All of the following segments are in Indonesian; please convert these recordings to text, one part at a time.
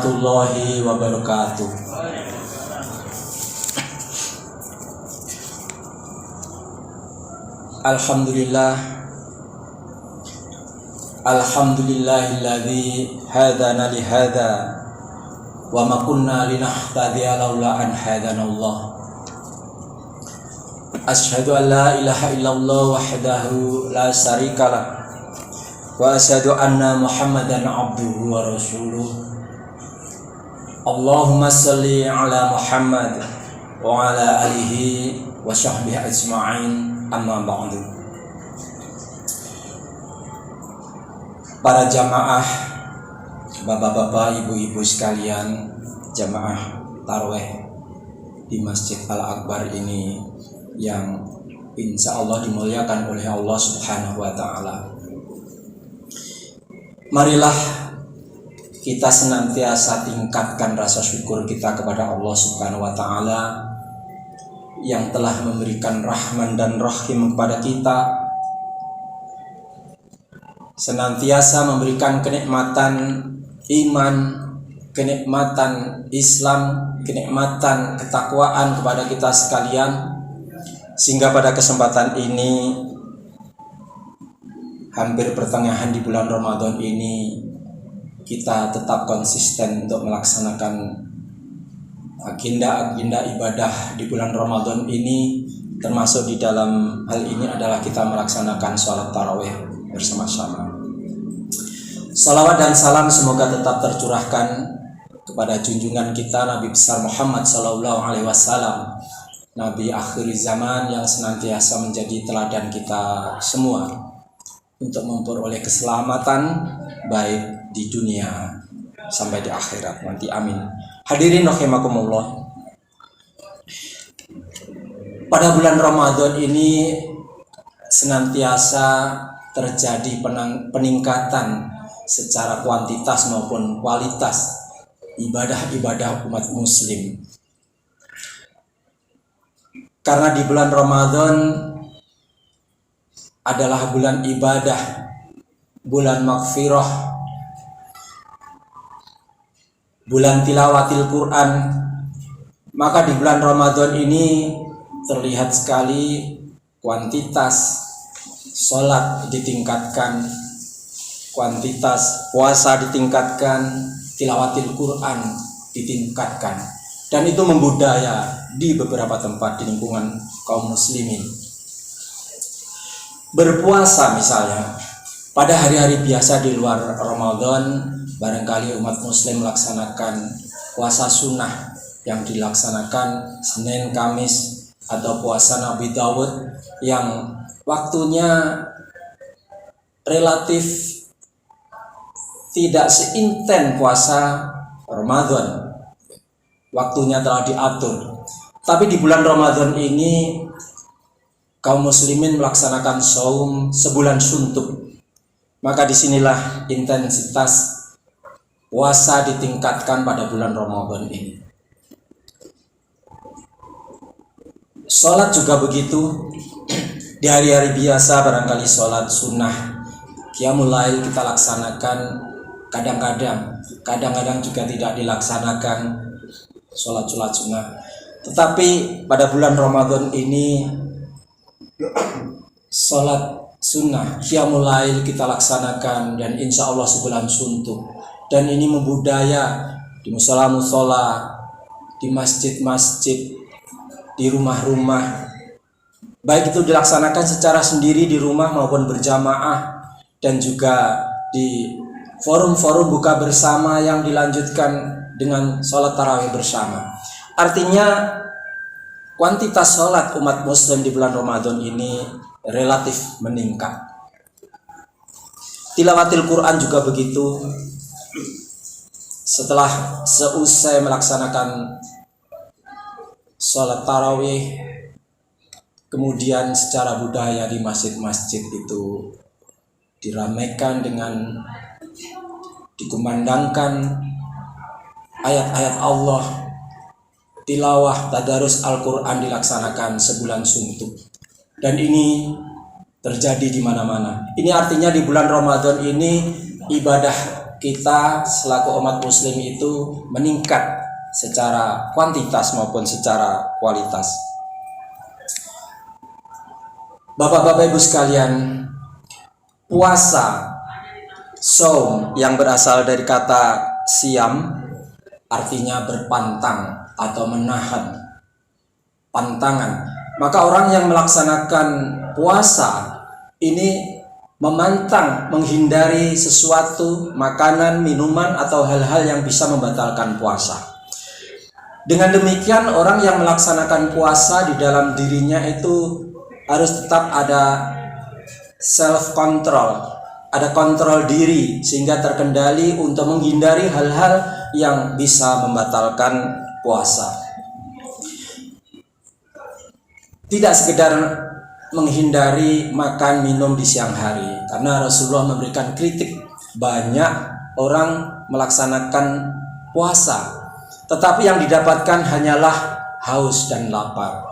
warahmatullahi wabarakatuh. Alhamdulillahilladzi hadana li hadza wa ma kunna linahtadiya laula an hadanallah. Asyhadu an la ilaha illallah wahdahu la syarikalah wa asyhadu anna Muhammadan abduhu wa rasuluh. Allahumma shalli ala Muhammad wa ala alihi wa sahbihi ajma'in, amma ba'du. Para jamaah, bapak-bapak, ibu-ibu sekalian, jamaah tarawih di Masjid Al-Akbar ini yang insya Allah dimuliakan oleh Allah Subhanahu wa Ta'ala. Marilah kita senantiasa tingkatkan rasa syukur kita kepada Allah Subhanahu wa Ta'ala yang telah memberikan rahman dan rahim kepada kita, senantiasa memberikan kenikmatan iman, kenikmatan Islam, kenikmatan ketakwaan kepada kita sekalian, sehingga pada kesempatan ini, hampir pertengahan di bulan Ramadan ini, kita tetap konsisten untuk melaksanakan agenda-agenda ibadah di bulan Ramadan ini, termasuk di dalam hal ini adalah kita melaksanakan sholat tarawih bersama-sama. Salawat dan salam semoga tetap tercurahkan kepada junjungan kita Nabi besar Muhammad SAW, Nabi akhir zaman yang senantiasa menjadi teladan kita semua untuk memperoleh keselamatan baik di dunia sampai di akhirat nanti, amin. Hadirin rahimakumullah. Pada bulan Ramadan ini senantiasa terjadi peningkatan secara kuantitas maupun kualitas ibadah-ibadah umat muslim. Karena di bulan Ramadan adalah bulan ibadah, bulan maghfirah, bulan tilawatil Quran, maka di bulan Ramadan ini terlihat sekali kuantitas sholat ditingkatkan, kuantitas puasa ditingkatkan, tilawatil Quran ditingkatkan, dan itu membudaya di beberapa tempat di lingkungan kaum muslimin. Berpuasa misalnya, pada hari-hari biasa di luar Ramadan, barangkali umat muslim melaksanakan puasa sunnah yang dilaksanakan Senin, Kamis, atau puasa Nabi Daud yang waktunya relatif tidak seinten puasa Ramadan. Waktunya telah diatur. Tapi di bulan Ramadan ini kaum muslimin melaksanakan saum sebulan suntuk. Maka disinilah intensitas puasa ditingkatkan pada bulan Ramadan ini. Sholat juga begitu. Di hari-hari biasa barangkali sholat sunnah qiyamul lail kita laksanakan, kadang-kadang juga tidak dilaksanakan sholat sunnah. Tetapi pada bulan Ramadan ini sholat sunnah qiyamul lail kita laksanakan, dan insya Allah sebulan suntuk. Dan ini membudaya di musola-musola, di masjid-masjid, di rumah-rumah, baik itu dilaksanakan secara sendiri di rumah maupun berjamaah, dan juga di forum-forum buka bersama yang dilanjutkan dengan sholat tarawih bersama. Artinya kuantitas sholat umat muslim di bulan Ramadan ini relatif meningkat. Tilawatil Quran juga begitu. Setelah seusai melaksanakan sholat tarawih, kemudian secara budaya di masjid-masjid itu diramaikan dengan dikumandangkan ayat-ayat Allah, tilawah tadarus Al-Quran dilaksanakan sebulan suntuk. Dan ini terjadi di mana-mana. Ini artinya di bulan Ramadan ini ibadah kita selaku umat muslim itu meningkat secara kuantitas maupun secara kualitas. Bapak-bapak ibu sekalian, puasa, saum yang berasal dari kata siam artinya berpantang atau menahan, pantangan. Maka orang yang melaksanakan puasa ini memantang, menghindari sesuatu, makanan, minuman, atau hal-hal yang bisa membatalkan puasa. Dengan demikian, orang yang melaksanakan puasa di dalam dirinya itu harus tetap ada self-control, ada kontrol diri, sehingga terkendali untuk menghindari hal-hal yang bisa membatalkan puasa. Tidak sekedar menghindari makan minum di siang hari, karena Rasulullah memberikan kritik banyak orang melaksanakan puasa, tetapi yang didapatkan hanyalah haus dan lapar.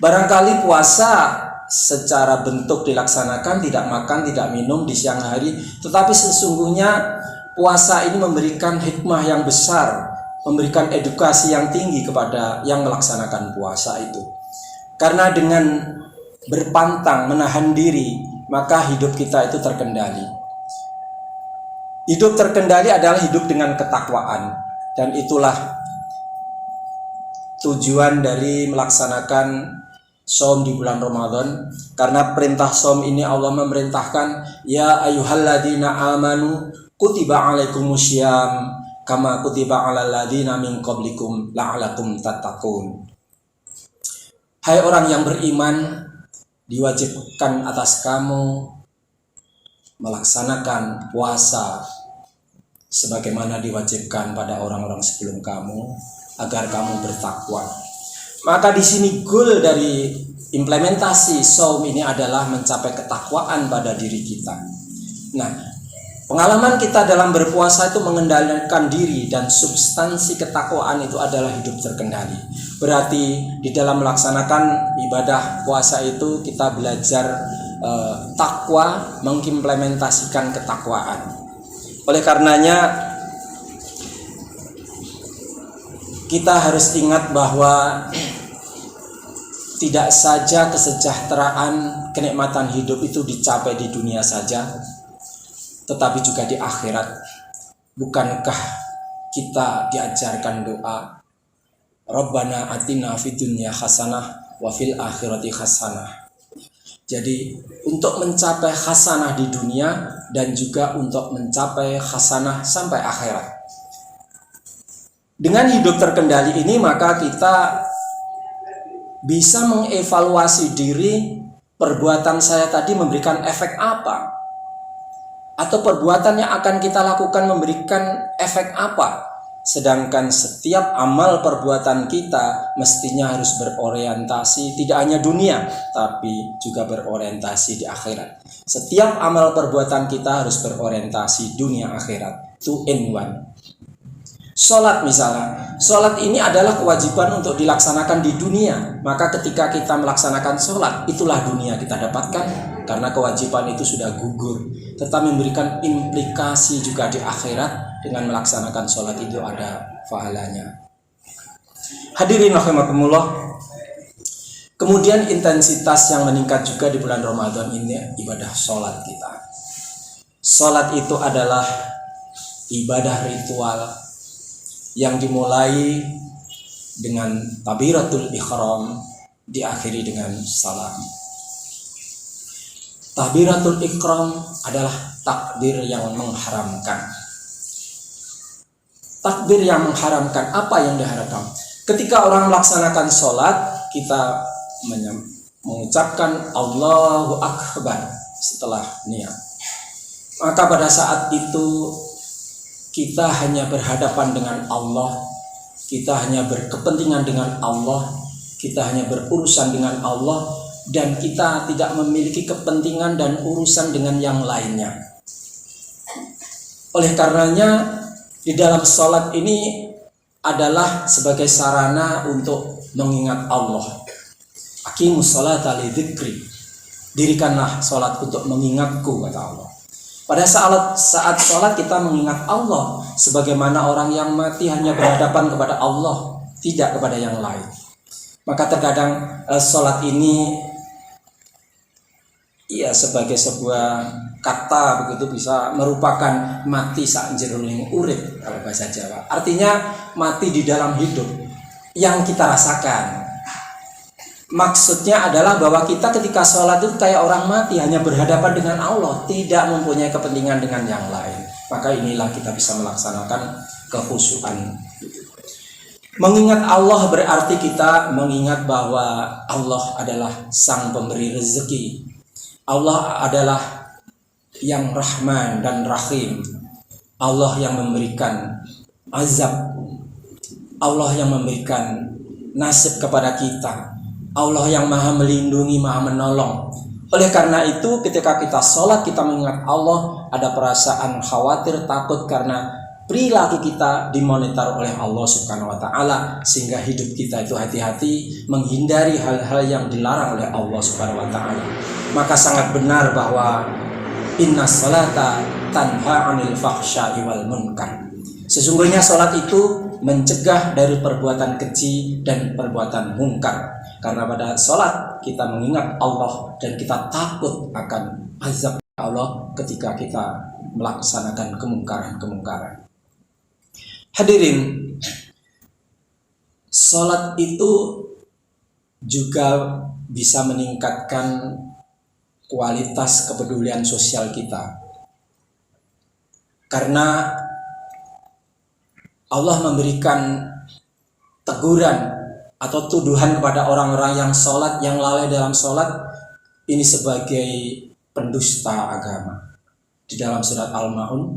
Barangkali puasa secara bentuk dilaksanakan tidak makan, tidak minum di siang hari, tetapi sesungguhnya puasa ini memberikan hikmah yang besar, memberikan edukasi yang tinggi kepada yang melaksanakan puasa itu. Karena dengan berpantang, menahan diri, maka hidup kita itu terkendali. Hidup terkendali adalah hidup dengan ketakwaan, dan itulah tujuan dari melaksanakan saum di bulan Ramadan. Karena perintah saum ini Allah memerintahkan, ya ayyuhalladzina amanu kutiba alaikumusyyam kama kutiba alal ladzina min qablikum la'alakum tattaqun. Hai orang yang beriman, diwajibkan atas kamu melaksanakan puasa sebagaimana diwajibkan pada orang-orang sebelum kamu, agar kamu bertakwa. Maka di sini goal dari implementasi saum ini adalah mencapai ketakwaan pada diri kita. Nah, pengalaman kita dalam berpuasa itu mengendalikan diri, dan substansi ketakwaan itu adalah hidup terkendali. Berarti di dalam melaksanakan ibadah puasa itu kita belajar takwa, mengimplementasikan ketakwaan. Oleh karenanya kita harus ingat bahwa tidak saja kesejahteraan, kenikmatan hidup itu dicapai di dunia saja, tetapi juga di akhirat. Bukankah kita diajarkan doa, Rabbana atina fid dunya hasanah wa fil akhirati hasanah. Jadi untuk mencapai hasanah di dunia dan juga untuk mencapai hasanah sampai akhirat. Dengan hidup terkendali ini, maka kita bisa mengevaluasi diri, perbuatan saya tadi memberikan efek apa, atau perbuatan yang akan kita lakukan memberikan efek apa. Sedangkan setiap amal perbuatan kita mestinya harus berorientasi tidak hanya dunia, tapi juga berorientasi di akhirat. Setiap amal perbuatan kita harus berorientasi dunia akhirat, two in one. Sholat misalnya, sholat ini adalah kewajiban untuk dilaksanakan di dunia. Maka ketika kita melaksanakan sholat, itulah dunia kita dapatkan, karena kewajiban itu sudah gugur. Tetapi memberikan implikasi juga di akhirat. Dengan melaksanakan sholat itu ada pahalanya. Hadirin rahimakumullah. Kemudian intensitas yang meningkat juga di bulan Ramadan ini ibadah sholat kita. Sholat itu adalah ibadah ritual yang dimulai dengan takbiratul ihram, diakhiri dengan salam. Takbiratul ihram adalah takbir yang mengharamkan. Takbir yang mengharamkan, apa yang diharapkan? Ketika orang melaksanakan sholat, kita mengucapkan Allahu Akbar setelah niat. Maka pada saat itu kita hanya berhadapan dengan Allah, kita hanya berkepentingan dengan Allah, kita hanya berurusan dengan Allah, dan kita tidak memiliki kepentingan dan urusan dengan yang lainnya. Oleh karenanya, di dalam sholat ini adalah sebagai sarana untuk mengingat Allah. Aqimus sholata li dzikri. Dirikanlah sholat untuk mengingatku, kata Allah. Pada saat sholat kita mengingat Allah, sebagaimana orang yang mati hanya berhadapan kepada Allah, tidak kepada yang lain. Maka terkadang sholat ini sebagai sebuah kata begitu bisa merupakan mati sak jeroning urip kalau bahasa Jawa. Artinya mati di dalam hidup yang kita rasakan. Maksudnya adalah bahwa kita ketika sholat itu kayak orang mati, hanya berhadapan dengan Allah, tidak mempunyai kepentingan dengan yang lain. Maka inilah kita bisa melaksanakan kekhusyukan. Mengingat Allah berarti kita mengingat bahwa Allah adalah Sang Pemberi rezeki. Allah adalah yang Rahman dan Rahim. Allah yang memberikan azab. Allah yang memberikan nasib kepada kita. Allah yang maha melindungi, maha menolong. Oleh karena itu ketika kita sholat kita mengingat Allah, ada perasaan khawatir, takut karena perilaku kita dimonitor oleh Allah Subhanahu wa Ta'ala, sehingga hidup kita itu hati-hati menghindari hal-hal yang dilarang oleh Allah Subhanahu wa Ta'ala. Maka sangat benar bahwa inna sholata tanha 'anil fahsya'i wal munkar. Sesungguhnya sholat itu mencegah dari perbuatan keji dan perbuatan mungkar. Karena pada sholat kita mengingat Allah dan kita takut akan azab Allah ketika kita melaksanakan kemungkaran-kemungkaran. Hadirin, sholat itu juga bisa meningkatkan kualitas kepedulian sosial kita. Karena Allah memberikan teguran atau tuduhan kepada orang-orang yang sholat, yang lalai dalam sholat, ini sebagai pendusta agama. Di dalam surat Al-Ma'un,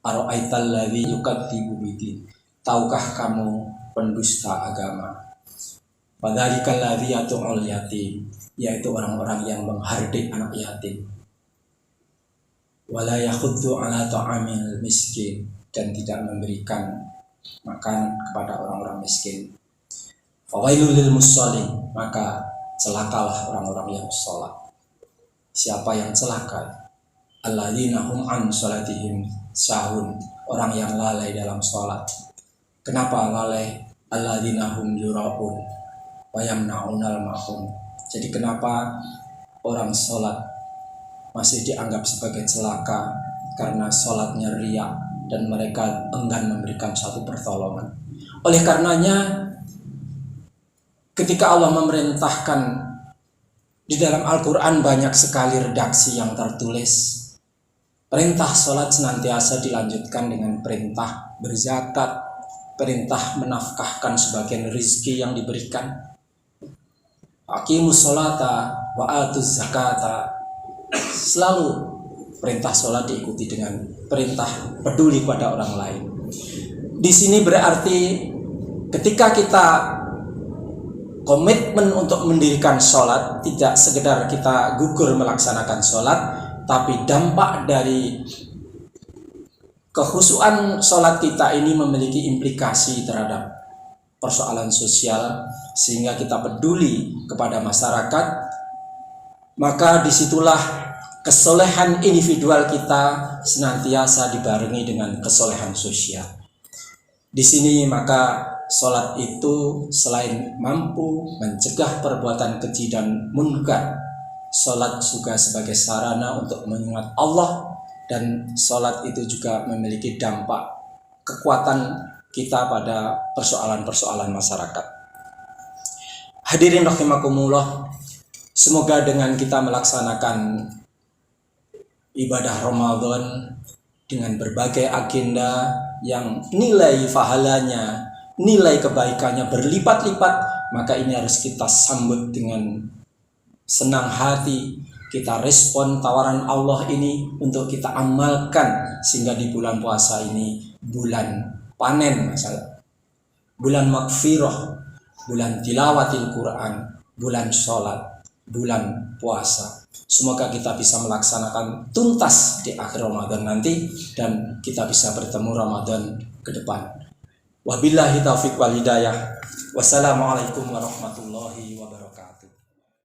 Ara'aital ladzi yukadzibu bidin. Tahukah kamu pendusta agama? Fadzalikal ladzi yad'ul yatim, yaitu orang-orang yang menghardik anak yatim. Wala yakhuddu ala ta'amil miskin, dan tidak memberikan makan kepada orang-orang miskin. Fawailul lil musallin, maka celakalah orang-orang yang sholat. Siapa yang celaka? Alladzina hum an sholatihim sahun, orang yang lalai dalam sholat. Kenapa lalai? Alladzina hum yura'un wa yamna'unal ma'un. Jadi kenapa orang sholat masih dianggap sebagai celaka? Karena sholatnya riya dan mereka enggan memberikan satu pertolongan. Oleh karenanya ketika Allah memerintahkan di dalam Al-Quran banyak sekali redaksi yang tertulis. Perintah sholat senantiasa dilanjutkan dengan perintah berzakat, perintah menafkahkan sebagian rezeki yang diberikan. Aqimus sholata wa atuz zakata. Selalu perintah sholat diikuti dengan perintah peduli pada orang lain. Di sini berarti ketika kita komitmen untuk mendirikan sholat, tidak sekedar kita gugur melaksanakan sholat, tapi dampak dari kekhusyuan sholat kita ini memiliki implikasi terhadap persoalan sosial, sehingga kita peduli kepada masyarakat. Maka disitulah kesolehan individual kita senantiasa dibarengi dengan kesolehan sosial. Di sini maka sholat itu selain mampu mencegah perbuatan keji dan munkar, sholat juga sebagai sarana untuk mengingat Allah, dan sholat itu juga memiliki dampak kekuatan kita pada persoalan-persoalan masyarakat. Hadirin rahimakumullah, semoga dengan kita melaksanakan ibadah Ramadan dengan berbagai agenda yang nilai pahalanya, nilai kebaikannya berlipat-lipat, maka ini harus kita sambut dengan senang hati. Kita respon tawaran Allah ini untuk kita amalkan, sehingga di bulan puasa ini bulan panen, masalah bulan maghfirah, bulan tilawatil Quran, bulan sholat, bulan puasa. Semoga kita bisa melaksanakan tuntas di akhir Ramadan nanti, dan kita bisa bertemu Ramadan ke depan. Wabillahi taufiq wal hidayah. Wassalamualaikum warahmatullahi wabarakatuh.